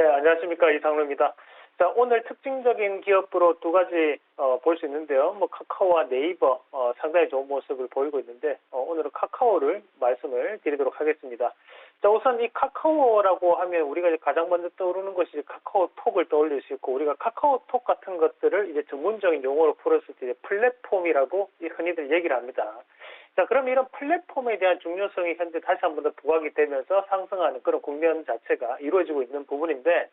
네, 안녕하십니까. 이상로입니다. 자, 오늘 특징적인 기업으로 두 가지 볼 수 있는데요. 카카오와 네이버 상당히 좋은 모습을 보이고 있는데 오늘은 카카오를 말씀을 드리도록 하겠습니다. 자, 우선 이 카카오라고 하면 우리가 이제 가장 먼저 떠오르는 것이 카카오톡을 떠올릴 수 있고, 우리가 카카오톡 같은 것들을 이제 전문적인 용어로 풀었을 때 이제 플랫폼이라고 흔히들 얘기를 합니다. 자, 그럼 이런 플랫폼에 대한 중요성이 현재 다시 한 번 더 부각이 되면서 상승하는 그런 국면 자체가 이루어지고 있는 부분인데,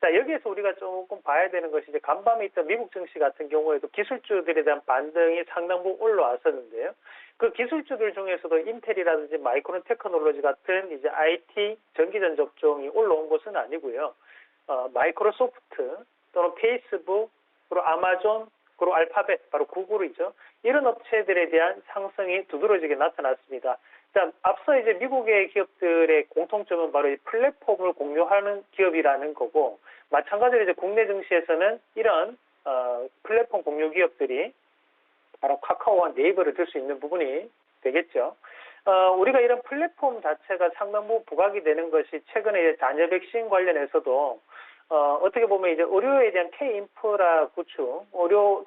자, 여기에서 우리가 조금 봐야 되는 것이 이제 간밤에 있던 미국 증시 같은 경우에도 기술주들에 대한 반등이 상당 부분 올라왔었는데요. 그 기술주들 중에서도 인텔이라든지 마이크론 테크놀로지 같은 이제 IT 전기전 접종이 올라온 것은 아니고요. 마이크로소프트 또는 페이스북, 그리고 아마존, 그리고 알파벳, 바로 구글이죠. 이런 업체들에 대한 상승이 두드러지게 나타났습니다. 자, 앞서 이제 미국의 기업들의 공통점은 바로 이 플랫폼을 공유하는 기업이라는 거고, 마찬가지로 이제 국내 증시에서는 이런 플랫폼 공유 기업들이 바로 카카오와 네이버를 들 수 있는 부분이 되겠죠. 우리가 이런 플랫폼 자체가 상당 부분 부각이 되는 것이 최근에 이제 잔여 백신 관련해서도 어떻게 보면 이제 의료에 대한 K-인프라 구축,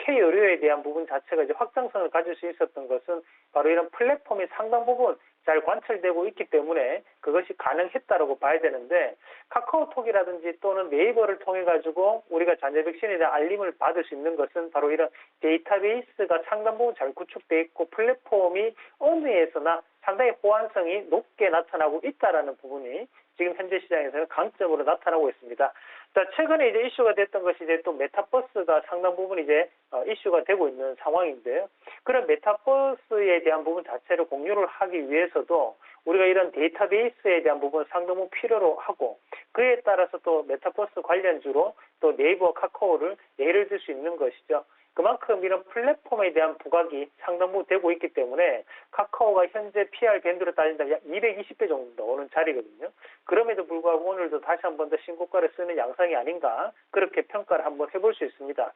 K-의료에 대한 부분 자체가 이제 확장성을 가질 수 있었던 것은 바로 이런 플랫폼이 상당 부분 잘 관철되고 있기 때문에 그것이 가능했다라고 봐야 되는데, 카카오톡이라든지 또는 네이버를 통해 가지고 우리가 잔여 백신에 대한 알림을 받을 수 있는 것은 바로 이런 데이터베이스가 상당 부분 잘 구축되어 있고, 플랫폼이 어느 에서나 상당히 호환성이 높게 나타나고 있다라는 부분이 지금 현재 시장에서는 강점으로 나타나고 있습니다. 자, 최근에 이제 이슈가 됐던 것이 이제 또 메타버스가 상당 부분 이제 이슈가 되고 있는 상황인데요. 그런 메타버스에 대한 부분 자체를 공유를 하기 위해서도 우리가 이런 데이터베이스에 대한 부분 상당 부분 필요로 하고, 그에 따라서 또 메타버스 관련주로 또 네이버, 카카오를 예를 들 수 있는 것이죠. 그만큼 이런 플랫폼에 대한 부각이 상당 부분 되고 있기 때문에 카카오가 현재 PR 밴드로 따진다면 약 220배 정도 나오는 자리거든요. 그럼에도 불구하고 오늘도 다시 한 번 더 신고가를 쓰는 양상이 아닌가, 그렇게 평가를 한번 해볼 수 있습니다.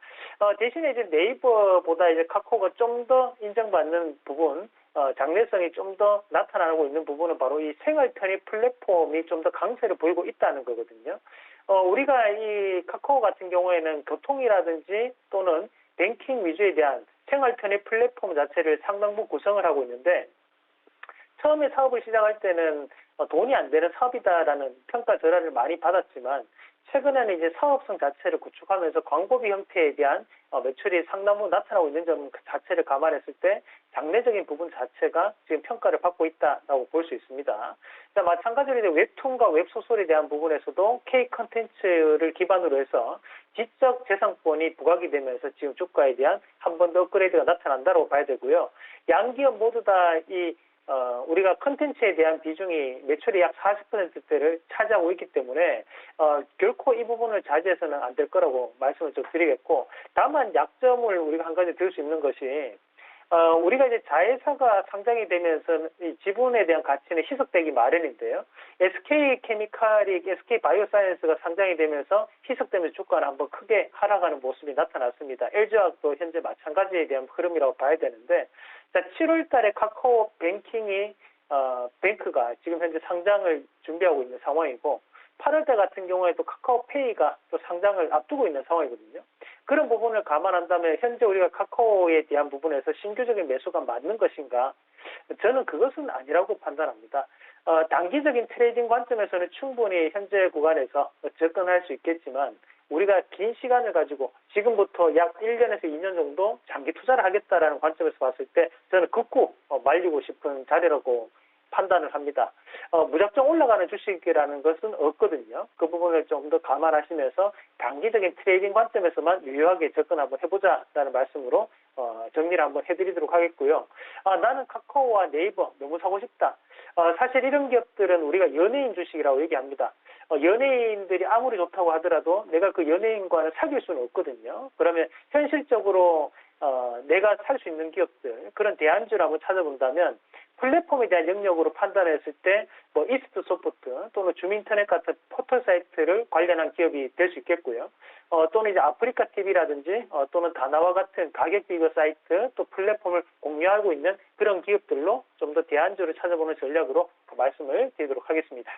대신에 이제 네이버보다 이제 카카오가 좀 더 인정받는 부분, 장래성이 좀 더 나타나고 있는 부분은 바로 이 생활 편의 플랫폼이 좀 더 강세를 보이고 있다는 거거든요. 우리가 이 카카오 같은 경우에는 교통이라든지 또는 뱅킹 위주에 대한 생활 편의 플랫폼 자체를 상당 부분 구성을 하고 있는데, 처음에 사업을 시작할 때는 돈이 안 되는 사업이다라는 평가 절하를 많이 받았지만, 최근에는 이제 사업성 자체를 구축하면서 광고비 형태에 대한 매출이 상당 부분 나타나고 있는 점 자체를 감안했을 때 장래적인 부분 자체가 지금 평가를 받고 있다라고 볼 수 있습니다. 자, 마찬가지로 이제 웹툰과 웹소설에 대한 부분에서도 K 컨텐츠를 기반으로 해서 지적 재산권이 부각이 되면서 지금 주가에 대한 한 번 더 업그레이드가 나타난다고 봐야 되고요. 양기업 모두 다 우리가 컨텐츠에 대한 비중이 매출의 약 40%대를 차지하고 있기 때문에 결코 이 부분을 자제해서는 안 될 거라고 말씀을 좀 드리겠고, 다만 약점을 우리가 한 가지 들 수 있는 것이 우리가 이제 자회사가 상장이 되면서 이 지분에 대한 가치는 희석되기 마련인데요. SK케미칼이 SK바이오사이언스가 상장이 되면서 희석되면서 주가는 한번 크게 하락하는 모습이 나타났습니다. LG화학도 현재 마찬가지에 대한 흐름이라고 봐야 되는데, 자, 7월 달에 카카오 뱅킹이 뱅크가 지금 현재 상장을 준비하고 있는 상황이고, 8월 달 같은 경우에도 카카오페이가 또 상장을 앞두고 있는 상황이거든요. 그런 부분을 감안한다면 현재 우리가 카카오에 대한 부분에서 신규적인 매수가 맞는 것인가? 저는 그것은 아니라고 판단합니다. 단기적인 트레이딩 관점에서는 충분히 현재 구간에서 접근할 수 있겠지만, 우리가 긴 시간을 가지고 지금부터 약 1년에서 2년 정도 장기 투자를 하겠다라는 관점에서 봤을 때 저는 극구 말리고 싶은 자리라고 판단을 합니다. 무작정 올라가는 주식이라는 것은 없거든요. 그 부분을 좀 더 감안하시면서 단기적인 트레이딩 관점에서만 유효하게 접근 한번 해보자라는 말씀으로 정리를 한번 해드리도록 하겠고요. 나는 카카오와 네이버 너무 사고 싶다. 사실 이런 기업들은 우리가 연예인 주식이라고 얘기합니다. 연예인들이 아무리 좋다고 하더라도 내가 그 연예인과는 사귈 수는 없거든요. 그러면 현실적으로 내가 살 수 있는 기업들, 그런 대안주를 한번 찾아본다면 플랫폼에 대한 영역으로 판단했을 때 이스트 소프트 또는 줌인터넷 같은 포털 사이트를 관련한 기업이 될 수 있겠고요. 또는 이제 아프리카 TV라든지 또는 다나와 같은 가격 비교 사이트, 또 플랫폼을 공유하고 있는 그런 기업들로 좀 더 대안주를 찾아보는 전략으로 말씀을 드리도록 하겠습니다.